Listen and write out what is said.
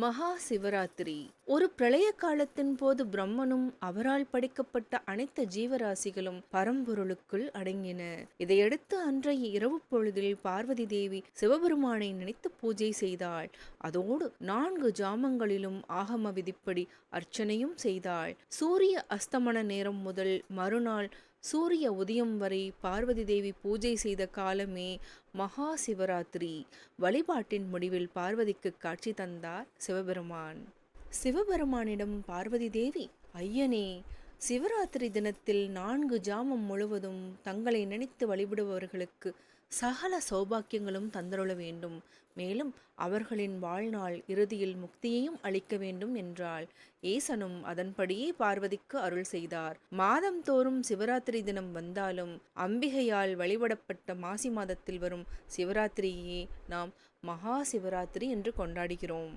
மகா சிவராத்திரி ஒரு பிரளய காலத்தின் போது பிரம்மனும் அவரால் படைக்கப்பட்ட அனைத்து ஜீவராசிகளும் பரம்பொருளுக்குள் அடங்கின. இதையடுத்து அன்றைய இரவு பொழுதில் பார்வதி தேவி சிவபெருமானை நினைத்து பூஜை செய்தாள். அதோடு 4 ஜாமங்களிலும் ஆகம விதிப்படி அர்ச்சனையும் செய்தாள். சூரிய அஸ்தமன நேரம் முதல் மறுநாள் சூரிய உதயம் வரை பார்வதி தேவி பூஜை செய்த காலமே மகா சிவராத்திரி. வழிபாட்டின் முடிவில் பார்வதிக்கு காட்சி தந்தார் சிவபெருமான். சிவபெருமானிடம் பார்வதி தேவி, ஐயனே, சிவராத்திரி தினத்தில் 4 ஜாமம் முழுவதும் தங்களை நினைத்து வழிபடுபவர்களுக்கு சகல சௌபாக்கியங்களும் தந்தருள வேண்டும். மேலும் அவர்களின் வாழ்நாள் இறுதியில் முக்தியையும் அளிக்க வேண்டும் என்றாள். ஈசனும் அதன்படியே பார்வதிக்கு அருள் செய்தார். மாதம் தோறும் சிவராத்திரி தினம் வந்தாலும் அம்பிகையால் வழிபடப்பட்ட மாசி மாதத்தில் வரும் சிவராத்திரியே நாம் மகா சிவராத்திரி என்று கொண்டாடுகிறோம்.